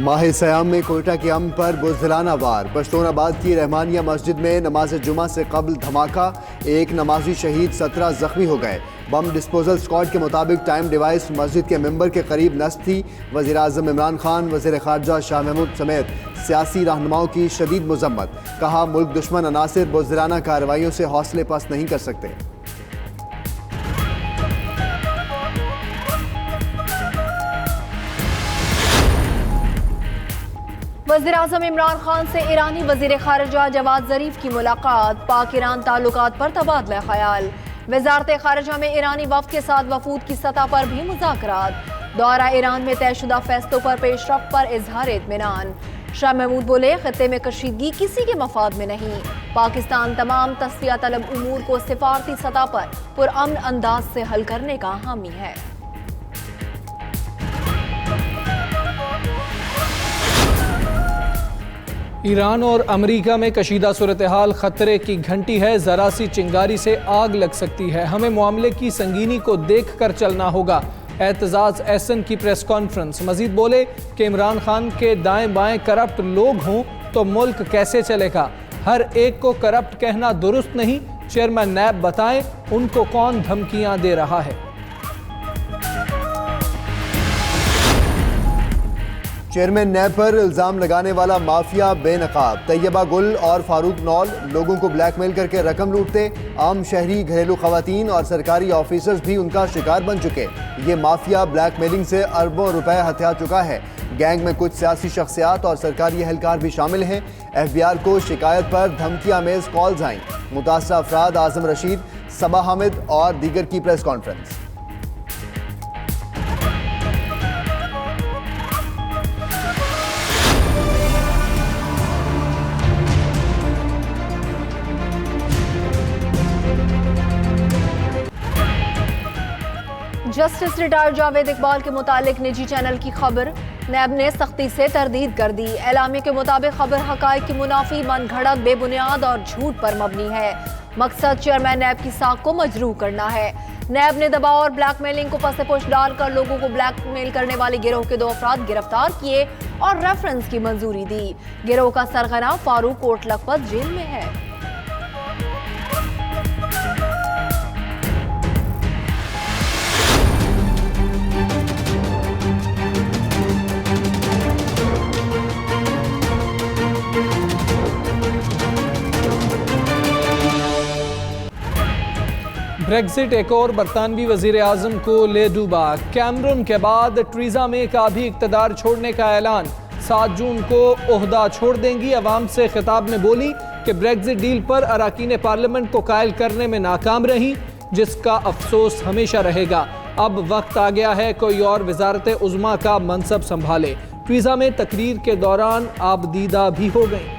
माह सयाम में कोयटा के अम पर बुज़दिलाना वार। पश्तूनाबाद की रहमानिया मस्जिद में नमाज जुमा से कबल धमाका, एक नमाजी शहीद 17 जख्मी हो गए। बम डिस्पोजल स्क्वाड के मुताबिक टाइम डिवाइस मस्जिद के मेंबर के करीब नस्ब थी। वज़ीर आज़म इमरान खान, वज़ीर ख़ारजा शाह महमूद समेत सियासी रहनुमाओं की शदीद मज़म्मत। कहा, मुल्क दुश्मन अनासिर बुज़दिलाना कार्रवाइयों से हौसले पस्त नहीं कर सकते। वज़ीर-ए-आज़म इमरान खान से ईरानी वज़ीर ख़ारजा जवाद ज़रीफ की मुलाकात। पाक ईरान ताल्लुकात पर तबादला ख़याल। वज़ारत ख़ारजा में ईरानी वफ़द के साथ वफ़ूद की सतह पर भी मुज़ाकरात। दौरा ईरान में तयशुदा फ़ैसलों पर पेशरफ़्त पर इज़हार इत्मीनान। शाह महमूद बोले, ख़ित्ते में कशीदगी किसी के मफाद में नहीं। पाकिस्तान तमाम तस्फिया तलब उमूर को सिफारती सतह पर पुरअमन अंदाज से हल करने का हामी है। ईरान और अमेरिका में कशीदा सूरत हाल खतरे की घंटी है। ज़रा सी चिंगारी से आग लग सकती है। हमें मामले की संगीनी को देख कर चलना होगा। एतजाज़ एहसन की प्रेस कॉन्फ्रेंस। मजीद बोले कि इमरान खान के दाएं बाएं करप्ट लोग हों तो मुल्क कैसे चलेगा। हर एक को करप्ट कहना दुरुस्त नहीं। चेयरमैन नैब बताएं उनको कौन धमकियां दे रहा है। चेयरमैन नैब पर इल्जाम लगाने वाला माफिया बेनकाब। तैयबा गुल और फारूक नौल लोगों को ब्लैकमेल करके रकम लूटते। आम शहरी, घरेलू खवातीन और सरकारी ऑफिसर्स भी उनका शिकार बन चुके। ये माफिया ब्लैकमेलिंग से अरबों रुपए हथिया चुका है। गैंग में कुछ सियासी शख्सियात और सरकारी एहलकार भी शामिल हैं। FBI को शिकायत पर धमकी आमेज कॉल्स आईं। मुतासरा अफराद आजम रशीद, सबा हामिद और दीगर की press conference. Justice retired Javed Iqbal के मुतालिक निजी चैनल की खबर नैब ने सख्ती से तरदीद कर दी। एलामिया के मुताबिक खबर हकायक की मुनाफी, मनगढ़ंत, बेबुनियाद और झूठ पर मबनी है। मकसद चेयरमैन नैब की साख को मजरूह करना है। नैब ने दबाव और ब्लैकमेलिंग को पसे-पुश डालकर लोगों को ब्लैकमेल करने वाले गिरोह के 2 अफराद गिरफ्तार किए और रेफरेंस की मंजूरी दी। गिरोह का सरगना फारूक कोट लखपत जेल में है। ब्रेक्जिट एक और बरतानवी वजीर आजम को ले डूबा। कैमरून के बाद ट्रीजा मे का भी इक़्तिदार छोड़ने का ऐलान। 7 जून को ओहदा छोड़ देंगी। अवाम से खिताब में बोली कि ब्रेक्जिट डील पर अराकीन पार्लियामेंट को कायल करने में नाकाम रही, जिसका अफसोस हमेशा रहेगा। अब वक्त आ गया है कोई और वजारत उज़्मा का मनसब संभाले। ट्रीजा में तकरीर के दौरान आबदीदा भी हो गई।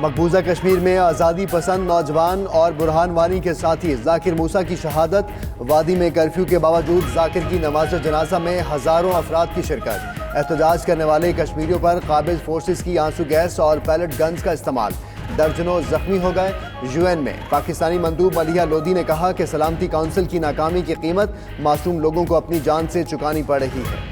मकबूजा कश्मीर में आज़ादी पसंद नौजवान और बुरहान वानी के साथी जाकिर मूसा की शहादत। वादी में कर्फ्यू के बावजूद जाकिर की नमाज जनाजा में हज़ारों अफराद की शिरकत। एहतजाज करने वाले कश्मीरियों पर काबिज फोर्सेस की आंसू गैस और पैलेट गन्स का इस्तेमाल। दर्जनों जख्मी हो गए। UN में पाकिस्तानी मंदूब मलिहा लोधी ने कहा कि सलामती काउंसिल की नाकामी की कीमत मासूम लोगों को अपनी जान से चुकानी पड़ रही है।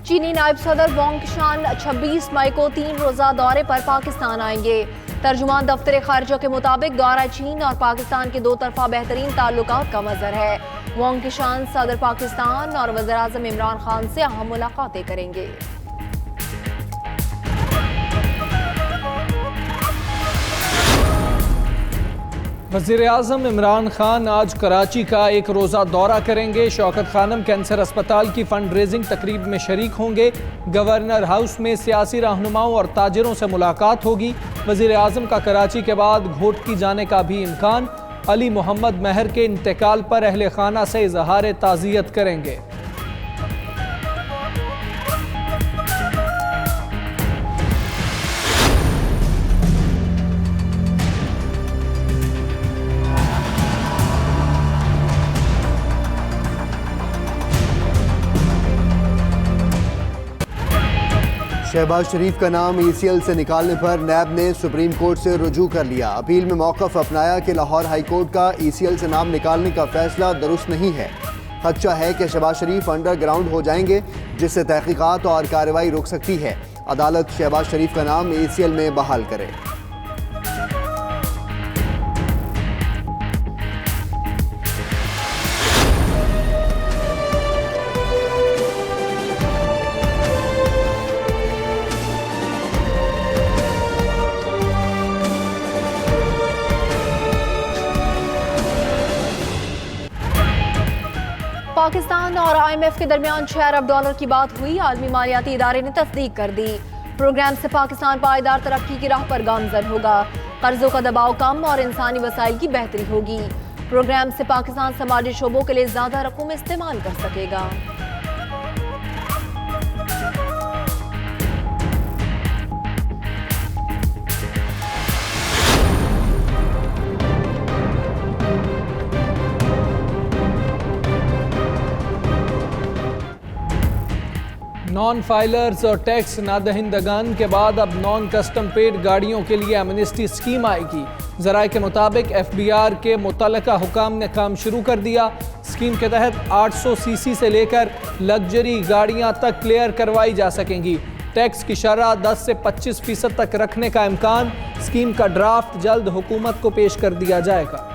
चीनी नायब सदर वांग क़िशान 26 मई को 3 रोज़ा दौरे पर पाकिस्तान आएंगे। तर्जुमान दफ्तर खारजा के मुताबिक दौरा चीन और पाकिस्तान के 2 तरफा बेहतरीन ताल्लुकात का मज़हर है। वांग क़िशान सदर पाकिस्तान और वज़ीर आज़म इमरान खान से अहम मुलाकातें करेंगे। वज़ीर आज़म इमरान खान आज कराची का एक रोज़ा दौरा करेंगे। शौकत खानम कैंसर अस्पताल की फंड रेजिंग तकरीब में शरीक होंगे। गवर्नर हाउस में सियासी रहनुमाओं और ताजिरों से मुलाकात होगी। वज़ीर आज़म का कराची के बाद घोटकी जाने का भी इम्कान। अली मोहम्मद महर के इंतकाल पर अहले खाना से इजहार ताज़ियत करेंगे। शहबाज शरीफ का नाम ECL से निकालने पर नैब ने सुप्रीम कोर्ट से रुजू कर लिया। अपील में मौक़िफ़ अपनाया कि लाहौर हाई कोर्ट का ECL से नाम निकालने का फैसला दुरुस्त नहीं है। खदशा है कि शहबाज शरीफ अंडरग्राउंड हो जाएंगे, जिससे तहकीकात और कार्रवाई रुक सकती है। अदालत शहबाज शरीफ का नाम ECL में बहाल करे। पाकिस्तान और IMF के दरमियान 6 अरब डॉलर की बात हुई। आलमी मालियाती इदारे ने तस्दीक कर दी। प्रोग्राम से पाकिस्तान पायदार तरक्की की राह पर गामजन होगा। कर्जों का दबाव कम और इंसानी वसाइल की बेहतरी होगी। प्रोग्राम से पाकिस्तान समाजी शोबों के लिए ज्यादा रकूम इस्तेमाल कर सकेगा। नॉन फाइलर्स और टैक्स नादहिंदगान के बाद अब नॉन कस्टम पेड गाड़ियों के लिए एमनेस्टी स्कीम आएगी। ज़राए के मुताबिक FBR के मुतल्लिका हुकाम ने काम शुरू कर दिया। स्कीम के तहत 800 CC से लेकर लग्जरी गाड़ियां तक क्लियर करवाई जा सकेंगी। टैक्स की शरह 10 से 25% तक रखने का इम्कान। स्कीम का ड्राफ्ट जल्द हुकूमत को पेश कर दिया जाएगा।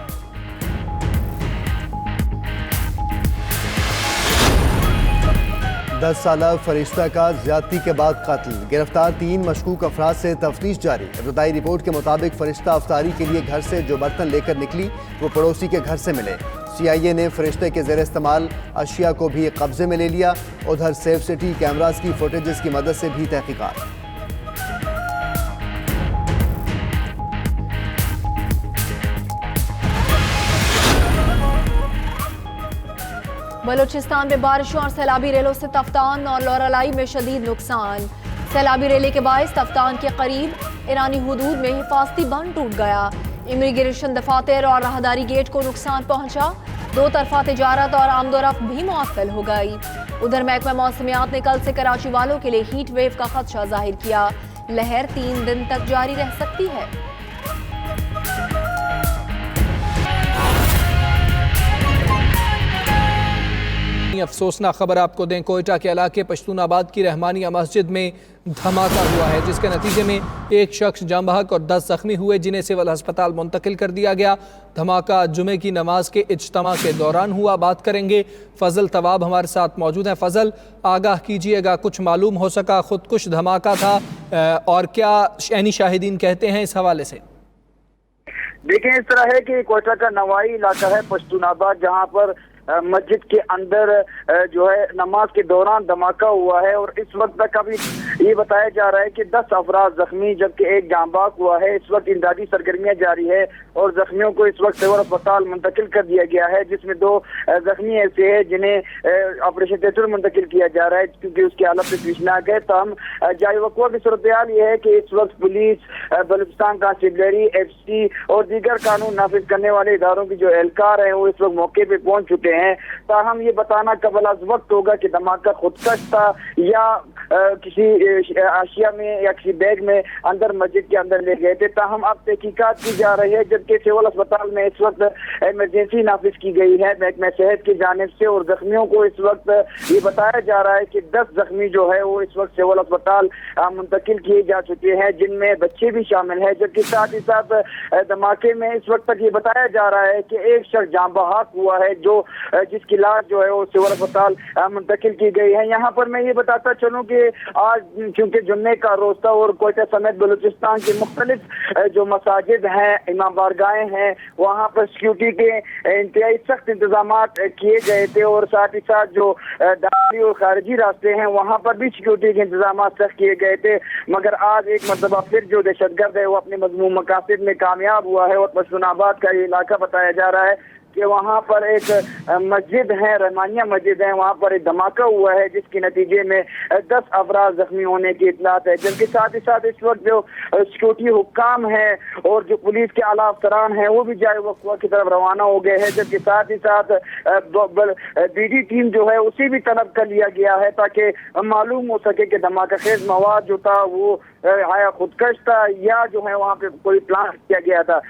10 साला फरिश्ता का ज्यादती के बाद कत्ल। गिरफ्तार 3 मशकूक अफराद से तफ्तीश जारी। इब्तदाई रिपोर्ट के मुताबिक फरिश्ता अफ्तारी के लिए घर से जो बर्तन लेकर निकली वो पड़ोसी के घर से मिले। CIA ने फरिश्ते के ज़ेर इस्तेमाल अशिया को भी कब्जे में ले लिया। उधर सेफ सिटी कैमरास की फुटेजेस की मदद से भी तहकीकात। बलूचिस्तान में बारिशों और सैलाबी रेलों से तफ्तान और लौरालाई में शदीद नुकसान। सैलाबी रेले के बायस तफ्तान के करीब ईरानी हुदूद में हिफाजती बंद टूट गया। इमिग्रेशन दफातर और राहदारी गेट को नुकसान पहुंचा। 2 तरफा तिजारत और आमदोरफ्त भी मुअत्तल हो गई। उधर महकमा मौसमियात ने कल से कराची वालों के लिए हीट वेव का खदशा जाहिर किया। लहर 3 दिन तक जारी रह सकती है। अफसोसनाक खबर आपको दें, कोयटा के इलाके पश्तूनाबाद की रहमानिया मस्जिद में धमाका हुआ है, जिसके नतीजे में एक शख्स जाम बहक और 10 जख्मी हुए, जिन्हें सिविल अस्पताल मुंतकिल कर दिया गया। धमाका जुमे की नमाज के इज्तिमा के दौरान हुआ। बात करेंगे, फजल तवाब हमारे साथ मौजूद हैं। फजल, आगाह कीजिएगा, कुछ मालूम हो सका खुदकुश धमाका था और क्या ऐनी शाहिदीन कहते हैं इस हवाले से? देखें, इस तरह है कि कोयटा का नवाई इलाका है पश्तूनाबाद, जहाँ पर मस्जिद के अंदर जो है नमाज के दौरान धमाका हुआ है और इस वक्त तक अभी ये बताया जा रहा है कि 10 अफराद जख्मी जबकि एक जांबाज हुआ है। इस वक्त इमदादी सरगर्मियां जारी है और जख्मियों को इस वक्त सिविल अस्पताल मुंतकिल कर दिया गया है, जिसमें 2 जख्मी ऐसे हैं जिन्हें ऑपरेशन थिएटर मुंतकिल किया जा रहा है क्योंकि उसकी हालत से तशवीशनाक है। तमाम जारी वक़्वा की सूरत हाल ये है कि इस वक्त पुलिस, बलूचिस्तान कांस्टेबलरी, FC और दीगर कानून नाफिज करने वाले इदारों की जो एहलकार हैं वो इस वक्त मौके पर पहुंच चुके हैं। ताहम ये बताना कबल अज़ वक्त होगा कि धमाका खुदकश था या किसी आशिया में या किसी बैग में अंदर मस्जिद के अंदर ले गए थे। ताहम अब तहकीकात की जा रही है, जबकि सिविल अस्पताल में इस वक्त इमरजेंसी नाफिज की गई है महकमा सेहत की जानिब से और जख्मियों को इस वक्त ये बताया जा रहा है कि 10 जख्मी जो है वो इस वक्त सिविल अस्पताल मुंतकिल किए जा चुके हैं, जिनमें बच्चे भी शामिल हैं। जबकि साथ ही साथ धमाके में इस वक्त तक ये बताया जा रहा है कि एक शख्स जाम बहक हुआ है जिसकी लाश जो है वो सिविल अस्पताल मुंतकिल की गई है। यहाँ पर मैं ये बताता चलूँ कि आज चूंकि जुम्मे का रोज था और कोयटा समेत बलूचिस्तान के मुख्तलिफ जो मसाजिद हैं, इमाम बारगाहें हैं, वहाँ पर सिक्योरिटी के इंतहाई सख्त इंतजाम किए गए थे और साथ ही साथ जो दाखिली और खारजी रास्ते हैं वहाँ पर भी सिक्योरिटी के इंतजाम सख्त किए गए थे। मगर आज एक मरतबा फिर जो दहशतगर्द है वो अपने मजमूम मकासद में कामयाब हुआ है और पश्तूनाबाद का ये इलाका बताया जा रहा है कि वहाँ पर एक मस्जिद है, रहमानिया मस्जिद है, वहाँ पर एक धमाका हुआ है जिसके नतीजे में 10 अफराद जख्मी होने की इतलात है। जबकि साथ ही साथ इस वक्त जो सिक्योरिटी हुक्काम है और जो पुलिस के आला अफसरान हैं वो भी जाए वक़्त की तरफ रवाना हो गए हैं। जबकि साथ ही साथ बीडी टीम जो है उसी भी तलब कर लिया गया है ताकि मालूम हो सके कि धमाका खेज मवाद जो था वो आया खुदकश था या जो है वहाँ पे कोई प्लान किया गया था।